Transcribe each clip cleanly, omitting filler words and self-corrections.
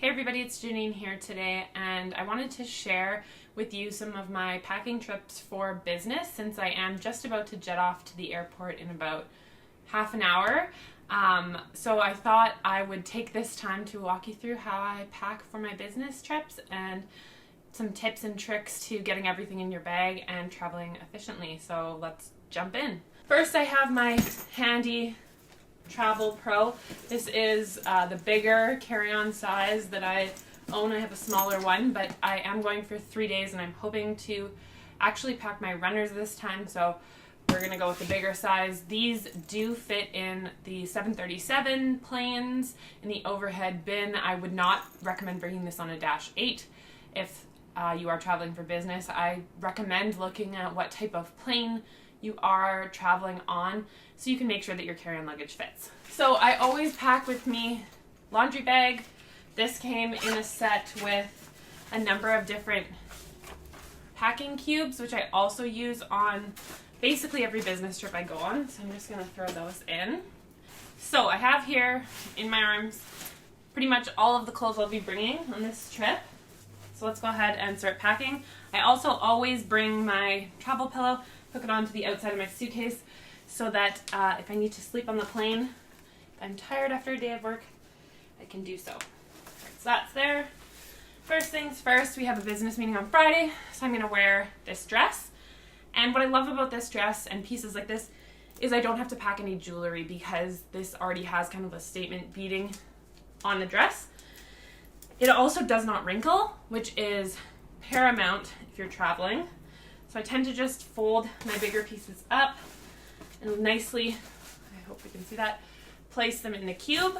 Hey everybody, it's Janine here today, and I wanted to share with you some of my packing trips for business since I am just about to jet off to the airport in about half an hour. So I thought I would take this time to walk you through how I pack for my business trips and some tips and tricks to getting everything in your bag and traveling efficiently. So let's jump in. First, I have my handy Travel Pro. This is the bigger carry-on size that I own. I have a smaller one, but I am going for 3 days and I'm hoping to actually pack my runners this time, so we're gonna go with the bigger size. These do fit in the 737 planes in the overhead bin. I would not recommend bringing this on a Dash 8 if you are traveling for business. I recommend looking at what type of plane you are traveling on so you can make sure that your carry-on luggage fits. So I always pack with me laundry bag. This came in a set with a number of different packing cubes, which I also use on basically every business trip I go on. So I'm just gonna throw those in. So I have here in my arms pretty much all of the clothes I'll be bringing on this trip. So let's go ahead and start packing. I also always bring my travel pillow, hook it onto the outside of my suitcase so that if I need to sleep on the plane, if I'm tired after a day of work, I can do so. Right, so that's there. First things first, we have a business meeting on Friday, so I'm gonna wear this dress. And what I love about this dress and pieces like this is I don't have to pack any jewelry because this already has kind of a statement beading on the dress. It also does not wrinkle, which is paramount if you're traveling. So I tend to just fold my bigger pieces up and nicely, I hope you can see that, place them in the cube.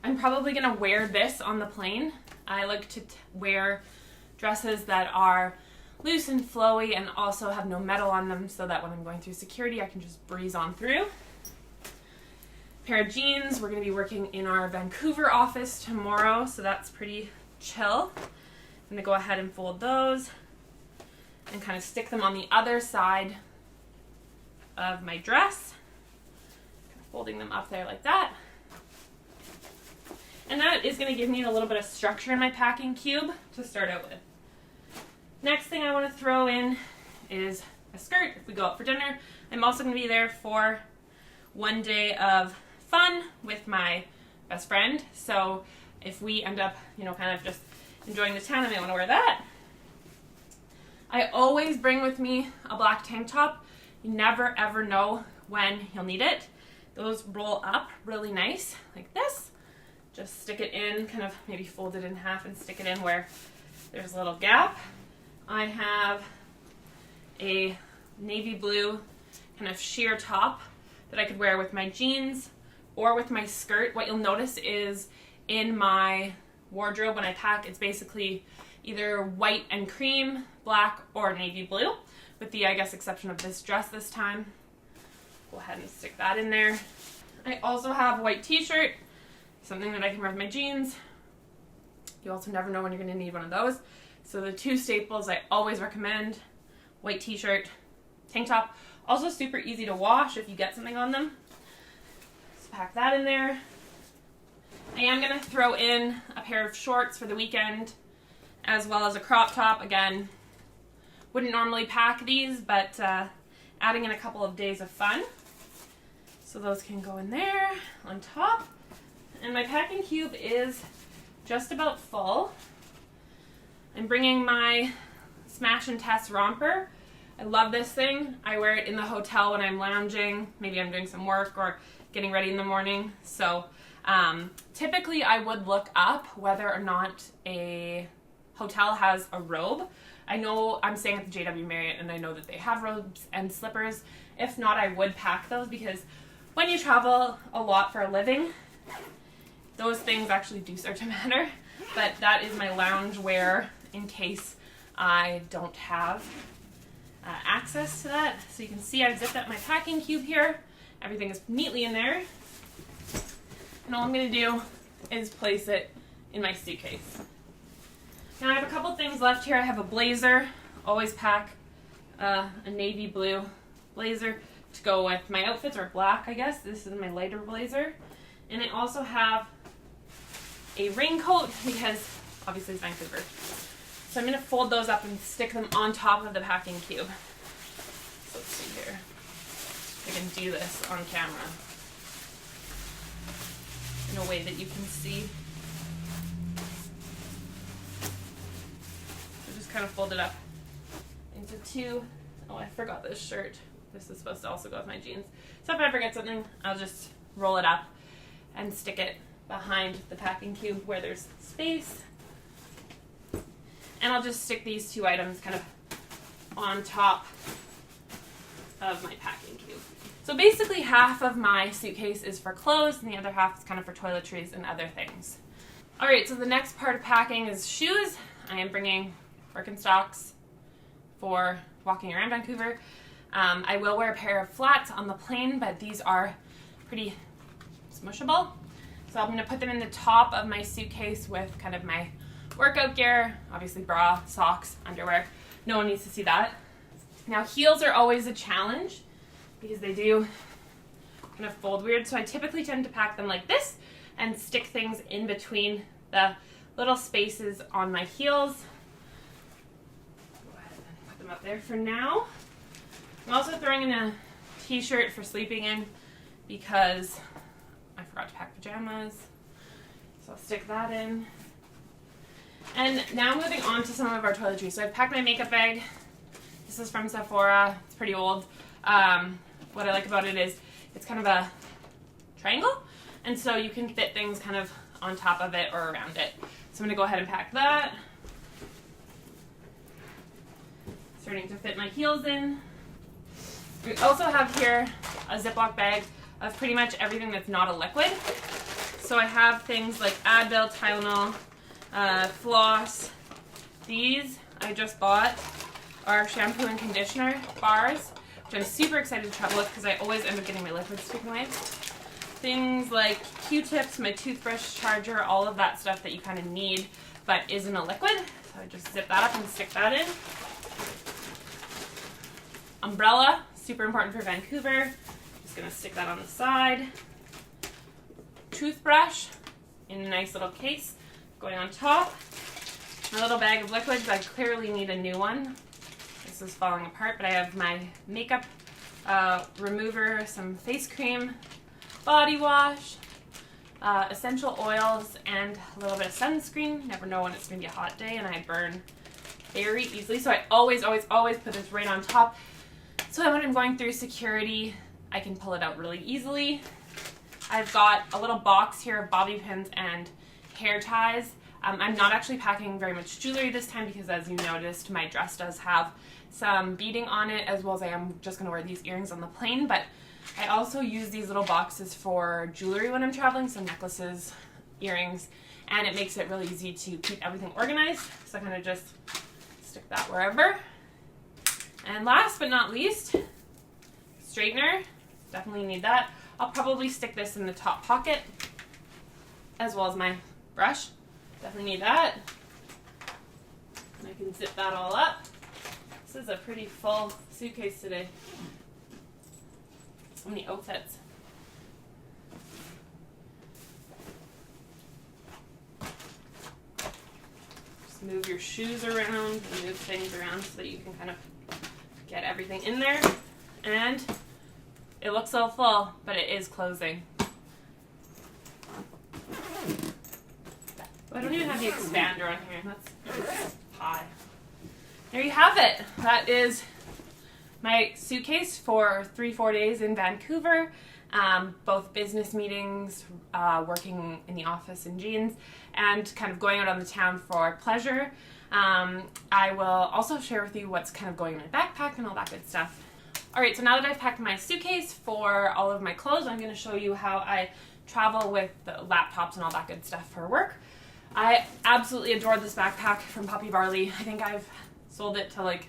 I'm probably gonna wear this on the plane. I like to wear dresses that are loose and flowy and also have no metal on them so that when I'm going through security I can just breeze on through. Pair of jeans. We're going to be working in our Vancouver office tomorrow, so that's pretty chill. I'm going to go ahead and fold those and kind of stick them on the other side of my dress. Kind of folding them up there like that. And that is going to give me a little bit of structure in my packing cube to start out with. Next thing I want to throw in is a skirt if we go out for dinner. I'm also going to be there for 1 day of fun with my best friend. So if we end up, kind of just enjoying the town, I might want to wear that. I always bring with me a black tank top. You never ever know when you'll need it. Those roll up really nice like this. Just stick it in, kind of maybe fold it in half and stick it in where there's a little gap. I have a navy blue kind of sheer top that I could wear with my jeans or with my skirt. What you'll notice is in my wardrobe when I pack, it's basically either white and cream, black, or navy blue, with the, exception of this dress this time. Go ahead and stick that in there. I also have a white t-shirt, something that I can wear with my jeans. You also never know when you're going to need one of those. So the two staples I always recommend, white t-shirt, tank top. Also super easy to wash if you get something on them. Just pack that in there. I am going to throw in a pair of shorts for the weekend as well as a crop top. Again, wouldn't normally pack these, but adding in a couple of days of fun. So those can go in there on top. And my packing cube is just about full. I'm bringing my Smash and Test romper. I love this thing. I wear it in the hotel when I'm lounging. Maybe I'm doing some work or getting ready in the morning. So typically I would look up whether or not a hotel has a robe. I know I'm staying at the JW Marriott and I know that they have robes and slippers. If not, I would pack those because when you travel a lot for a living, those things actually do start to matter. But that is my lounge wear in case I don't have access to that. So you can see I've zipped up my packing cube here. Everything is neatly in there. And all I'm going to do is place it in my suitcase. Now I have a couple things left here. I have a blazer. Always pack a navy blue blazer to go with my outfits, or black I guess. This is my lighter blazer. And I also have a raincoat because obviously it's Vancouver. So I'm going to fold those up and stick them on top of the packing cube. So let's see here. I can do this on camera in a way that you can see. So just kind of fold it up into two. Oh, I forgot this shirt. This is supposed to also go with my jeans. So if I forget something, I'll just roll it up and stick it behind the packing cube where there's space. And I'll just stick these two items kind of on top of my packing cube. So basically half of my suitcase is for clothes and the other half is kind of for toiletries and other things. Alright, so the next part of packing is shoes. I am bringing Birkenstocks for walking around Vancouver. I will wear a pair of flats on the plane, but these are pretty smushable. So I'm going to put them in the top of my suitcase with kind of my workout gear, obviously bra, socks, underwear. No one needs to see that. Now heels are always a challenge because they do kind of fold weird. So I typically tend to pack them like this and stick things in between the little spaces on my heels. Go ahead and put them up there for now. I'm also throwing in a t-shirt for sleeping in because I forgot to pack pajamas. So I'll stick that in. And now moving on to some of our toiletries. So I've packed my makeup bag. This is from Sephora. It's pretty old. What I like about it is it's kind of a triangle, and so you can fit things kind of on top of it or around it. So I'm going to go ahead and pack that. Starting to fit my heels in. We also have here a Ziploc bag of pretty much everything that's not a liquid. So I have things like Advil, Tylenol, floss. These I just bought are shampoo and conditioner bars, which I'm super excited to travel with because I always end up getting my liquids taken away. Things like Q-tips, my toothbrush charger, all of that stuff that you kind of need but isn't a liquid. So I just zip that up and stick that in. Umbrella, super important for Vancouver. Just gonna stick that on the side. Toothbrush in a nice little case going on top. My little bag of liquids, I clearly need a new one. This is falling apart, but I have my makeup remover, some face cream, body wash, essential oils, and a little bit of sunscreen. Never know when it's going to be a hot day and I burn very easily. So I always put this right on top. So that when I'm going through security, I can pull it out really easily. I've got a little box here of bobby pins and hair ties. I'm not actually packing very much jewelry this time because, as you noticed, my dress does have some beading on it, as well as I am just going to wear these earrings on the plane. But I also use these little boxes for jewelry when I'm traveling, so necklaces, earrings, and it makes it really easy to keep everything organized. So I kind of just stick that wherever. And last but not least, straightener. Definitely need that. I'll probably stick this in the top pocket, as well as my brush. Definitely need that. And I can zip that all up. This is a pretty full suitcase today. So many outfits. Just move your shoes around and move things around so that you can kind of get everything in there. And it looks so full, but it is closing. I don't even have the expander on here. That's high. There you have it. That is my suitcase for 3-4 days in Vancouver. Both business meetings, working in the office in jeans, and kind of going out on the town for pleasure. I will also share with you what's kind of going in my backpack and all that good stuff. Alright, so now that I've packed my suitcase for all of my clothes, I'm going to show you how I travel with the laptops and all that good stuff for work. I absolutely adore this backpack from Poppy Barley. I think I've sold it to like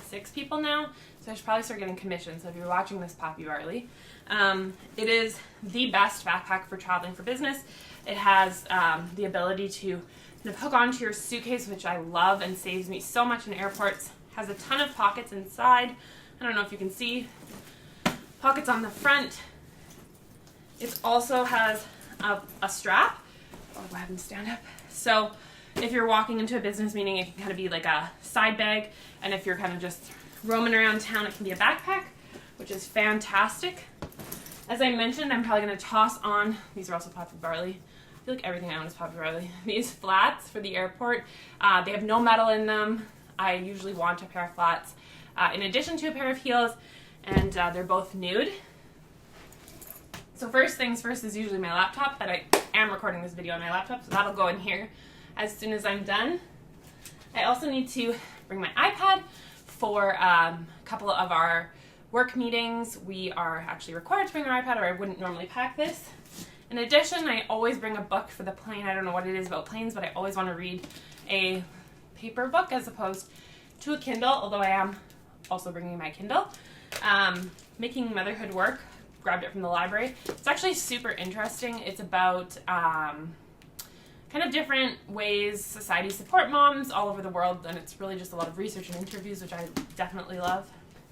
6 people now, so I should probably start getting commissions. So if you're watching this, Poppy Barley, it is the best backpack for traveling for business. It has the ability to kind of hook onto your suitcase, which I love and saves me so much in airports. Has a ton of pockets inside. I don't know if you can see. Pockets on the front. It also has a strap I'll go ahead and stand up. So if you're walking into a business meeting, it can kind of be like a side bag. And if you're kind of just roaming around town, it can be a backpack, which is fantastic. As I mentioned, I'm probably going to toss on, these are also Poppy Barley. I feel like everything I own is Poppy Barley. These flats for the airport. They have no metal in them. I usually want a pair of flats in addition to a pair of heels, and they're both nude. So first things first is usually my laptop, that I am recording this video on my laptop, so that'll go in here as soon as I'm done. I also need to bring my iPad for a couple of our work meetings. We are actually required to bring our iPad, or I wouldn't normally pack this. In addition, I always bring a book for the plane. I don't know what it is about planes, but I always want to read a paper book as opposed to a Kindle, although I am also bringing my Kindle. Making Motherhood Work, grabbed it from the library. It's actually super interesting. It's about kind of different ways societies support moms all over the world, and it's really just a lot of research and interviews, which I definitely love.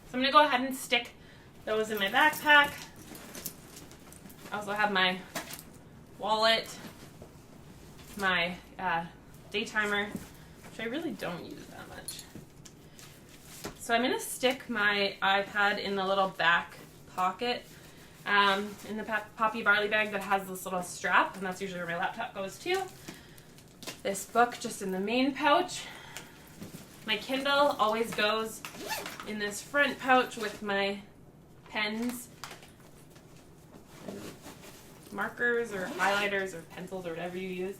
So I'm going to go ahead and stick those in my backpack. I also have my wallet, my day timer, which I really don't use that much. So I'm going to stick my iPad in the little back pocket in the Poppy Barley bag that has this little strap, and that's usually where my laptop goes too. This book just in the main pouch. My Kindle always goes in this front pouch with my pens, markers or highlighters or pencils or whatever you use.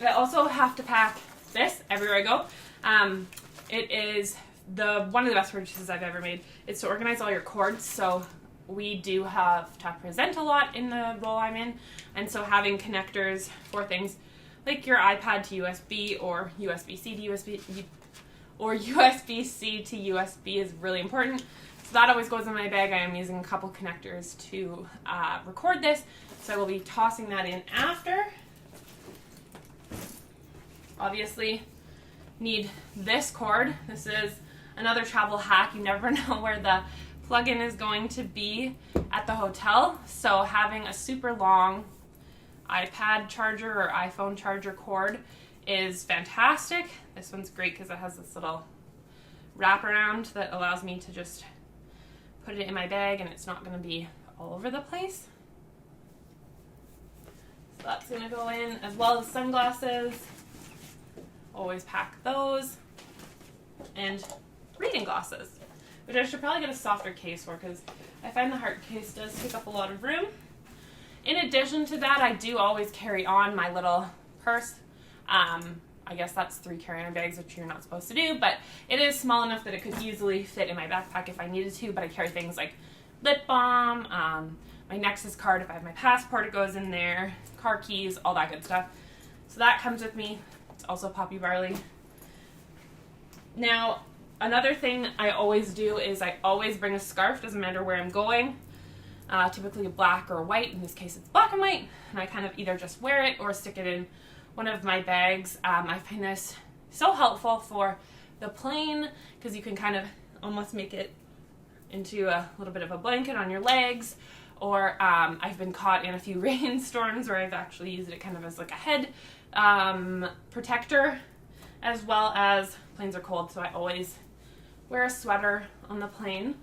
I also have to pack this everywhere I go. It is one of the best purchases I've ever made. It's to organize all your cords. So we do have to present a lot in the role I'm in, and so having connectors for things like your iPad to USB or USB-C to USB or USB-C to USB is really important. So that always goes in my bag. I am using a couple connectors to record this, so I will be tossing that in after. Obviously, need this cord. This is another travel hack. You never know where the plug-in is going to be at the hotel, so having a super long iPad charger or iPhone charger cord is fantastic. This one's great because it has this little wraparound that allows me to just put it in my bag and it's not going to be all over the place. So that's going to go in, as well as sunglasses. Always pack those. And reading glasses, which I should probably get a softer case for because I find the hard case does take up a lot of room. In addition to that, I do always carry on my little purse. I guess that's 3 carry-on bags, which you're not supposed to do, but it is small enough that it could easily fit in my backpack if I needed to, but I carry things like lip balm, my Nexus card if I have my passport, it goes in there, car keys, all that good stuff. So that comes with me. It's also Poppy Barley. Now, another thing I always do is I always bring a scarf, doesn't matter where I'm going. Typically black or white. In this case it's black and white, and I kind of either just wear it or stick it in one of my bags. I find this so helpful for the plane because you can kind of almost make it into a little bit of a blanket on your legs, or I've been caught in a few rainstorms where I've actually used it kind of as like a head protector, as well as planes are cold, so I always wear a sweater on the plane.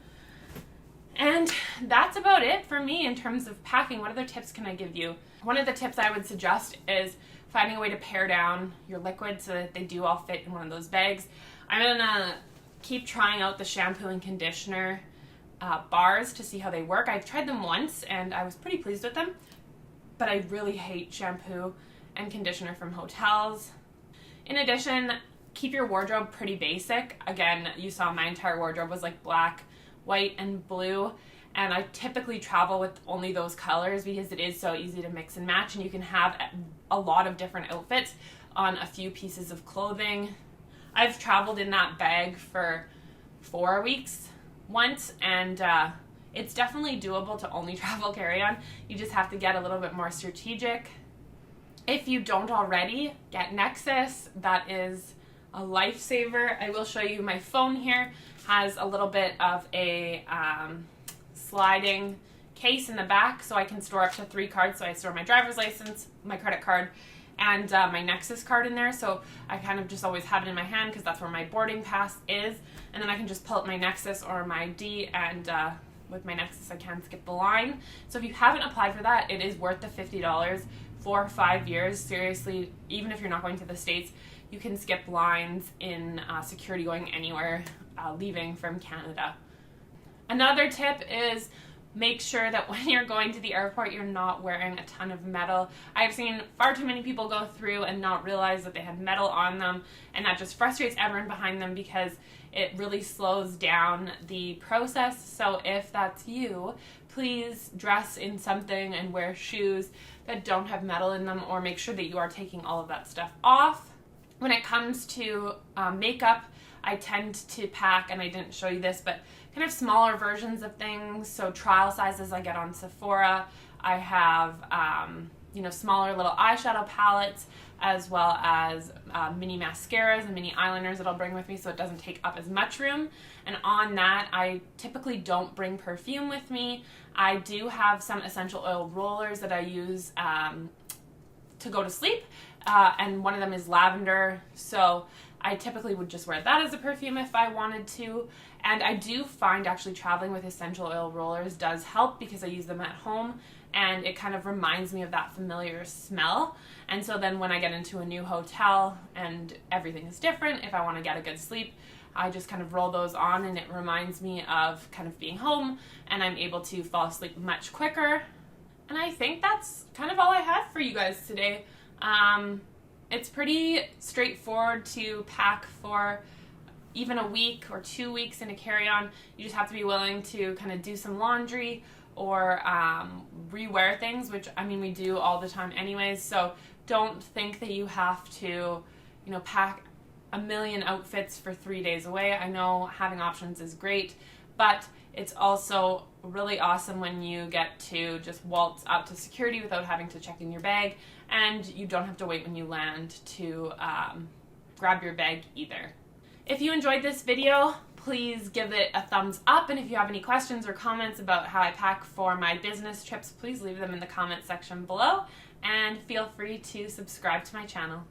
And that's about it for me in terms of packing. What other tips can I give you? One of the tips I would suggest is finding a way to pare down your liquids so that they do all fit in one of those bags. I'm gonna keep trying out the shampoo and conditioner bars to see how they work. I've tried them once and I was pretty pleased with them, but I really hate shampoo and conditioner from hotels. In addition, keep your wardrobe pretty basic. Again, you saw my entire wardrobe was like black, white, and blue, and I typically travel with only those colors because it is so easy to mix and match, and you can have a lot of different outfits on a few pieces of clothing. I've traveled in that bag for 4 weeks once, and it's definitely doable to only travel carry-on. You just have to get a little bit more strategic. If you don't already, get Nexus. That is a lifesaver. I will show you my phone here. Has a little bit of a sliding case in the back, so I can store up to 3 cards. So I store my driver's license, my credit card, and my Nexus card in there, so I kind of just always have it in my hand because that's where my boarding pass is, and then I can just pull up my Nexus or my ID, and with my Nexus I can skip the line. So if you haven't applied for that, it is worth the $50 for 5 years. Seriously, even if you're not going to the States, you can skip lines in security going anywhere leaving from Canada. Another tip is make sure that when you're going to the airport, you're not wearing a ton of metal. I've seen far too many people go through and not realize that they had metal on them, and that just frustrates everyone behind them because it really slows down the process. So if that's you, please dress in something and wear shoes that don't have metal in them, or make sure that you are taking all of that stuff off. When it comes to makeup, I tend to pack, and I didn't show you this, but kind of smaller versions of things. So trial sizes I get on Sephora. I have, smaller little eyeshadow palettes, as well as mini mascaras and mini eyeliners that I'll bring with me so it doesn't take up as much room. And on that, I typically don't bring perfume with me. I do have some essential oil rollers that I use to go to sleep, and one of them is lavender, so I typically would just wear that as a perfume if I wanted to. And I do find actually traveling with essential oil rollers does help because I use them at home, and it kind of reminds me of that familiar smell. And so then when I get into a new hotel and everything is different, if I want to get a good sleep, I just kind of roll those on, and it reminds me of kind of being home, and I'm able to fall asleep much quicker. And I think that's kind of all I had for you guys today. It's pretty straightforward to pack for even a week or 2 weeks in a carry-on. You just have to be willing to kind of do some laundry or rewear things, which I mean we do all the time anyways. So don't think that you have to, pack a million outfits for 3 days away. I know having options is great, but it's also really awesome when you get to just waltz up to security without having to check in your bag, and you don't have to wait when you land to grab your bag either. If you enjoyed this video, please give it a thumbs up, and if you have any questions or comments about how I pack for my business trips, please leave them in the comment section below, and feel free to subscribe to my channel.